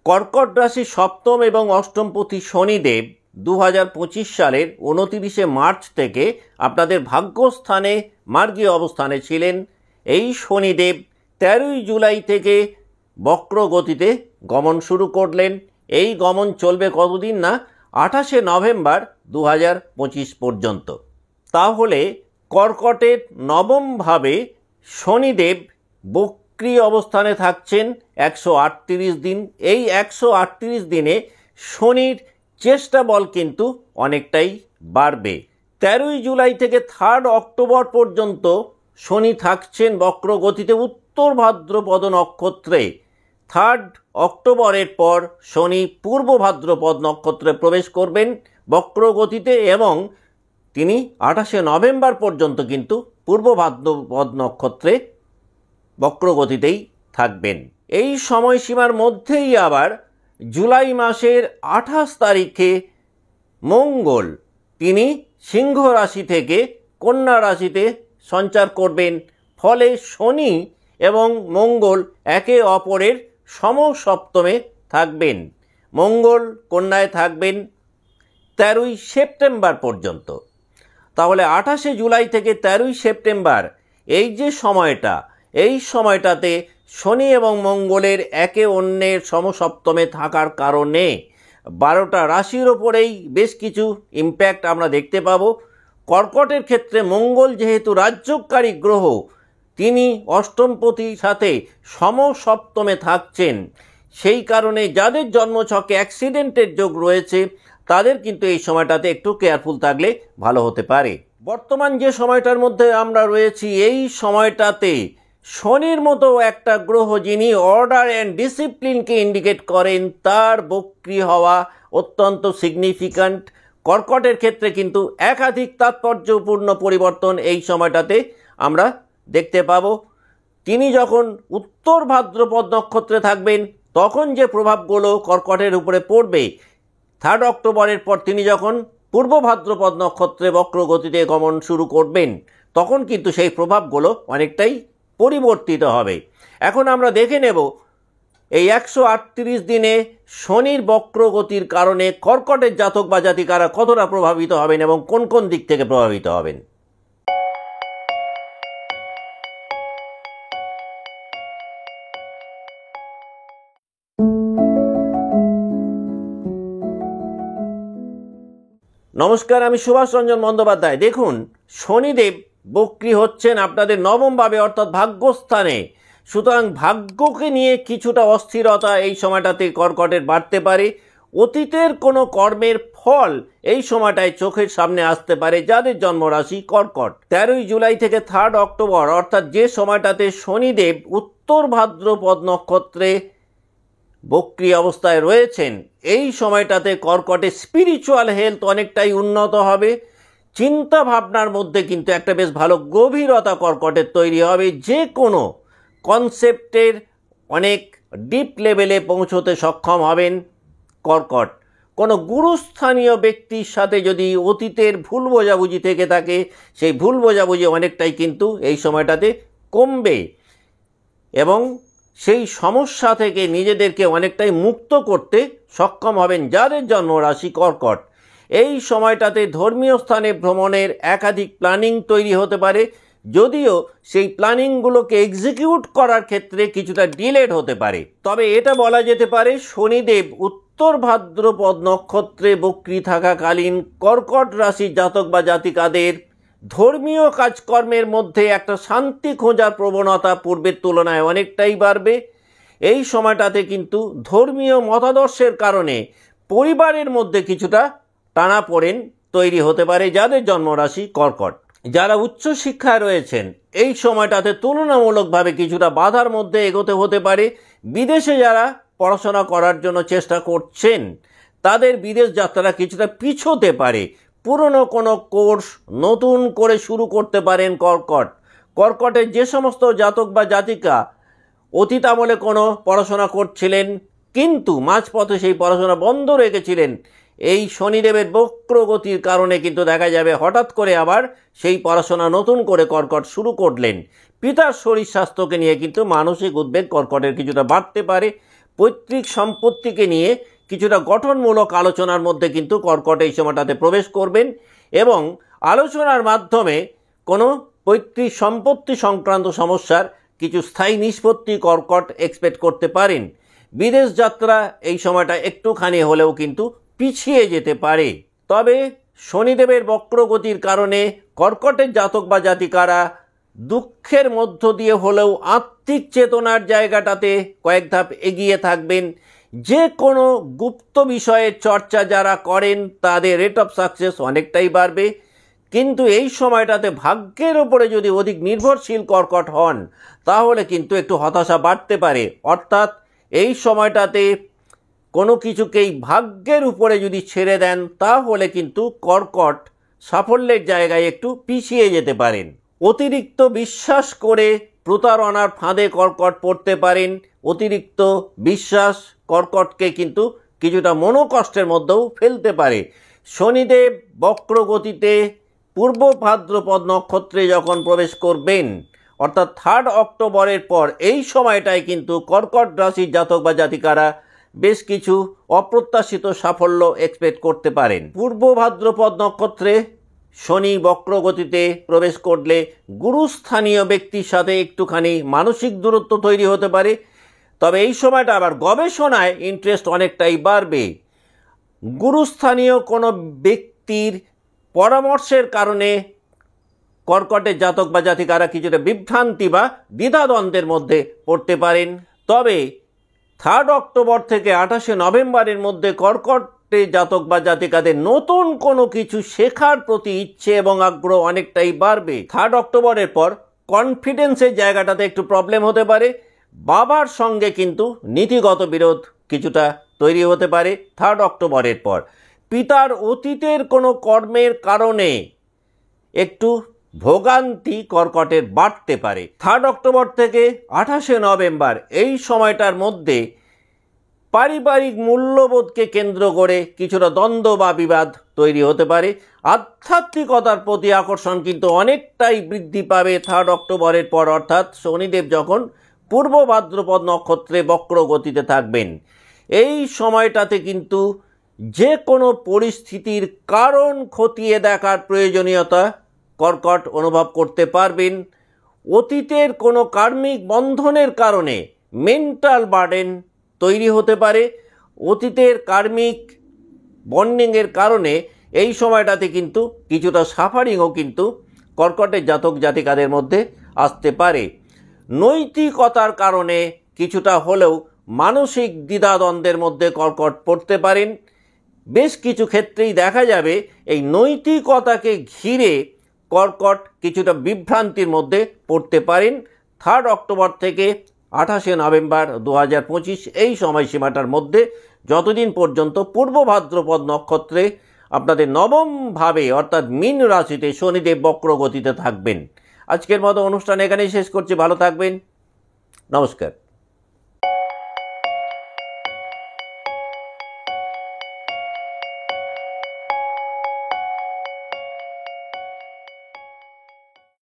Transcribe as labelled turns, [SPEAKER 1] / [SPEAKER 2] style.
[SPEAKER 1] কর্কট রাশি সপ্তম এবং অষ্টমপতি শনিদেব 2025 সালের 29শে মার্চ থেকে আপনাদের ভাগ্যস্থানে মার্গীয় অবস্থানে ছিলেন। এই শনিদেব 13ই জুলাই থেকে বক্র গতিতে গমন শুরু করলেন। এই গমন চলবে কতদিন না, 28শে নভেম্বর 2025 পর্যন্ত। তাহলে কর্কটের নবমভাবে শনিদেব বক্রী অবস্থানে থাকছেন 138 দিন। এই 138 দিনে শনির চেষ্টা বল কিন্তু অনেকটাই বাড়বে। 13ই জুলাই থেকে 3 অক্টোবর পর্যন্ত শনি থাকছেন বক্র গতিতে উত্তর ভাদ্রপদ নক্ষত্রে। 3 অক্টোবরের পর শনি পূর্ব ভাদ্রপদ নক্ষত্রে প্রবেশ করবেন বক্র গতিতে এবং তিনি 28শে নভেম্বর পর্যন্ত কিন্তু পূর্ব ভাদ্রপদ নক্ষত্রে বক্র গতিতেই থাকবেন। এই সময়সীমার মধ্যেই আবার জুলাই মাসের 28 তারিখে মঙ্গল তিনি সিংহ রাশি থেকে কন্যা রাশিতে সঞ্চার করবেন। ফলে শনি এবং মঙ্গল একে অপরের সমসপ্তমে থাকবেন। মঙ্গল কন্যায় থাকবেন 13ই সেপ্টেম্বর পর্যন্ত। তাহলে 28শে জুলাই থেকে 13ই সেপ্টেম্বর এই যে সময়টা, এই সময়টাতে শনি এবং মঙ্গলের একে অন্যের সমসপ্তমে থাকার কারণে 12টা রাশির ওপরেই বেশ কিছু ইম্প্যাক্ট আমরা দেখতে পাব। কর্কটের ক্ষেত্রে মঙ্গল যেহেতু রাজ্যকারী গ্রহ, তিনি অষ্টমপতির সাথে সমসপ্তমে থাকছেন, সেই কারণে যাদের জন্মছকে অ্যাক্সিডেন্টের যোগ রয়েছে তাদের কিন্তু এই সময়টাতে একটু কেয়ারফুল থাকলে ভালো হতে পারে। বর্তমান যে সময়টার মধ্যে আমরা রয়েছি, এই সময়টাতে শনির মতো একটা গ্রহ যিনি অর্ডার অ্যান্ড ডিসিপ্লিনকে ইন্ডিকেট করেন, তার বক্রী হওয়া অত্যন্ত সিগনিফিক্যান্ট। কর্কটের ক্ষেত্রে কিন্তু একাধিক তাৎপর্যপূর্ণ পরিবর্তন এই সময়টাতে আমরা দেখতে পাব। তিনি যখন উত্তর ভাদ্রপদ নক্ষত্রে থাকবেন তখন যে প্রভাবগুলো কর্কটের উপরে পড়বে, 3 অক্টোবরের পর তিনি যখন পূর্ব ভাদ্রপদ নক্ষত্রে বক্র গতিতে গমন শুরু করবেন তখন কিন্তু সেই প্রভাবগুলো অনেকটাই পরিবর্তিত হবে। এখন আমরা দেখে নেব এই 138 দিনে শনির বক্র গতির কারণে কর্কটের জাতক বা জাতিকারা কতটা প্রভাবিত হবেন এবং কোন কোন দিক থেকে প্রভাবিত হবেন। নমস্কার, আমি সুভাষ রঞ্জন বন্দ্যোপাধ্যায়। দেখুন, শনিদেব বক্রী হচ্ছেন আপনাদের নবমভাবে অর্থাৎ ভাগ্যস্থানে। সুতরাং ভাগ্যকে নিয়ে কিছুটা অস্থিরতা এই সময়টাতে কর্কটের বাড়তে পারে। অতীতের কোনো কর্মের ফল এই সময়টায় চোখের সামনে আসতে পারে যাদের জন্মরাশি কর্কট। 13ই জুলাই থেকে 3 অক্টোবর অর্থাৎ যে সময়টাতে শনিদেব উত্তর ভাদ্রপদ নক্ষত্রে বক্রী অবস্থায় রয়েছেন, এই সময়টাতে কর্কটের স্পিরিচুয়াল হেলথ অনেকটাই উন্নত হবে। চিন্তা ভাবনার মধ্যে কিন্তু একটা বেশ ভালো গভীরতা কর্কটের তৈরি হবে। যে কোনো কনসেপ্টের অনেক ডিপ লেভেলে পৌঁছতে সক্ষম হবেন কর্কট। কোনো গুরুস্থানীয় ব্যক্তির সাথে যদি অতীতের ভুল বোঝাবুঝি থেকে থাকে, সেই ভুল বোঝাবুঝি অনেকটাই কিন্তু এই সময়টাতে কমবে এবং সেই সমস্যা থেকে নিজেদেরকে অনেকটাই মুক্ত করতে সক্ষম হবেন যাদের জন্মরাশি কর্কট। এই সময়টাতে ধর্মীয় স্থানে ভ্রমণের একাধিক প্ল্যানিং তৈরি হতে পারে, যদিও সেই প্ল্যানিংগুলোকে এক্সিকিউট করার ক্ষেত্রে কিছুটা ডিলেড হতে পারে। তবে এটা বলা যেতে পারে শনিদেব উত্তর ভাদ্রপদ নক্ষত্রে বক্রী থাকাকালীন কর্কট রাশির জাতক বা জাতিকাদের ধর্মীয় কাজকর্মের মধ্যে একটা শান্তি খোঁজার প্রবণতা পূর্বের তুলনায় অনেকটাই বাড়বে। এই সময়টাতে কিন্তু ধর্মীয় মতাদর্শের কারণে পরিবারের মধ্যে কিছুটা টানাপোড়েন তৈরি হতে পারে যাদের জন্মরাশি কর্কট। যারা উচ্চশিক্ষায় রয়েছেন এই সময়টাতে তুলনামূলকভাবে কিছুটা বাধার মধ্যে এগোতে হতে পারে। বিদেশে যারা পড়াশোনা করার জন্য চেষ্টা করছেন তাদের বিদেশ যাত্রা কিছুটা পিছোতে পারে। পুরনো কোনো কোর্স নতুন করে শুরু করতে পারেন কর্কট। কর্কটের যে সমস্ত জাতক বা জাতিকা অতীত আমলে কোনো পড়াশোনা করছিলেন কিন্তু মাঝপথে সেই পড়াশোনা বন্ধ রেখেছিলেন, এই শনিদেবের বক্রগতির কারণে কিন্তু দেখা যাবে হঠাৎ করে আবার সেই পড়াশোনা নতুন করে কর্কট শুরু করলেন। পিতার শরীর স্বাস্থ্যকে নিয়ে কিন্তু মানসিক উদ্বেগ কর্কটের কিছুটা বাড়তে পারে। পৈতৃক সম্পত্তিকে নিয়ে কিছুটা গঠনমূলক আলোচনার মধ্যে কিন্তু কর্কট এই সময়টাতে প্রবেশ করবেন এবং আলোচনার মাধ্যমে কোনো পৈতৃক সম্পত্তি সংক্রান্ত সমস্যার কিছু স্থায়ী নিষ্পত্তি কর্কট এক্সপেক্ট করতে পারেন। বিদেশ যাত্রা এই সময়টা একটুখানি হলেও কিন্তু পিছিয়ে যেতে পারে। তবে শনিদেবের বক্রগতির কারণে কর্কটের জাতক বা জাতিকারা দুঃখের মধ্য দিয়ে হলেও আত্মিক চেতনার জায়গাটাতে কয়েক ধাপ এগিয়ে থাকবেন। যে কোনো গুপ্ত বিষয়ের চর্চা যারা করেন তাদের রেট অফ সাকসেস অনেকটাই বাড়বে। কিন্তু এই সময়টাতে ভাগ্যের ওপরে যদি অধিক নির্ভরশীল কর্কট হন তাহলে কিন্তু একটু হতাশা বাড়তে পারে। অর্থাৎ এই সময়টাতে কোনো কিছুকেই ভাগ্যের উপরে যদি ছেড়ে দেন তাহলে কিন্তু কর্কট সাফল্যের জায়গায় একটু পিছিয়ে যেতে পারেন। অতিরিক্ত বিশ্বাস করে প্রতারণার ফাঁদে কর্কট পড়তে পারেন। অতিরিক্ত বিশ্বাস কর্কটকে কিন্তু কিছুটা মনোকষ্টের মধ্যেও ফেলতে পারে। শনিদেব বক্রগতিতে পূর্ব ভাদ্রপদ নক্ষত্রে যখন প্রবেশ করবেন অর্থাৎ 3 অক্টোবরের পর এই সময়টায় কিন্তু কর্কট রাশির জাতক বা জাতিকারা বেশ কিছু অপ্রত্যাশিত সাফল্য এক্সপেক্ট করতে পারেন। পূর্ব ভাদ্রপদ নক্ষত্রে শনি বক্রগতিতে প্রবেশ করলে গুরুস্থানীয় ব্যক্তির সাথে একটুখানি মানসিক দূরত্ব তৈরি হতে পারে। তবে এই সময়টা আবার গবেষণায় ইন্টারেস্ট অনেকটাই বাড়বে। গুরুস্থানীয় কোনো ব্যক্তির পরামর্শের কারণে কর্কটের জাতক বা জাতিকারা কিছুটা বিভ্রান্তি বা দ্বিধাদ্বন্দ্বের মধ্যে পড়তে পারেন। তবে 3 অক্টোবর থেকে 28 নভেম্বরের মধ্যে কর্কটের জাতক বা জাতিকাদের নতুন কোনো কিছু শেখার প্রতি ইচ্ছে এবং আগ্রহ অনেকটাই বাড়বে। 3 অক্টোবরের পর কনফিডেন্সের জায়গাটাতে একটু প্রবলেম হতে পারে। বাবার সঙ্গে কিন্তু নীতিগত বিরোধ কিছুটা তৈরি হতে পারে 3 অক্টোবরের পর। পিতার অতীতের কোনো কর্মের কারণে একটু ভোগান্তি কর্কটের বাড়তে পারে। 3 অক্টোবর থেকে 28 নভেম্বর এই সময়টার মধ্যে পারিবারিক মূল্যবোধকে কেন্দ্র করে কিছুটা দ্বন্দ্ব বা বিবাদ তৈরি হতে পারে। আধ্যাত্মিকতার প্রতি আকর্ষণ কিন্তু অনেকটাই বৃদ্ধি পাবে 3 অক্টোবরের পর, অর্থাৎ শনিদেব যখন পূর্ব ভাদ্রপদ নক্ষত্রে বক্রগতিতে থাকবেন। এই সময়টাতে কিন্তু যে কোনো পরিস্থিতির কারণ খতিয়ে দেখার প্রয়োজনীয়তা কর্কট অনুভব করতে পারবেন। অতীতের কোনো কার্মিক বন্ধনের কারণে মেন্টাল বার্ডেন তৈরি হতে পারে। অতীতের কার্মিক বন্ডিংয়ের কারণে এই সময়টাতে কিন্তু কিছুটা সাফারিংও কিন্তু কর্কটের জাতক জাতিকাদের মধ্যে আসতে পারে। নৈতিকতার কারণে কিছুটা হলেও মানসিক দ্বিধাদ্বন্দ্বের মধ্যে কর্কট পড়তে পারেন। বেশ কিছু ক্ষেত্রেই দেখা যাবে এই নৈতিকতাকে ঘিরে কর্কট কিছুটা বিভ্রান্তির মধ্যে পড়তে পারেন। 3 অক্টোবর থেকে 28 নভেম্বর 2025 এই সময়সীমাটার মধ্যে, যতদিন পর্যন্ত পূর্ব ভাদ্রপদ নক্ষত্রে আপনাদের নবম ভাবে অর্থাৎ মীন রাশিতে শনিদেব বক্রগতিতে থাকবেন। আজকের মতো অনুষ্ঠান এখানেই শেষ করছি। ভালো থাকবেন। নমস্কার।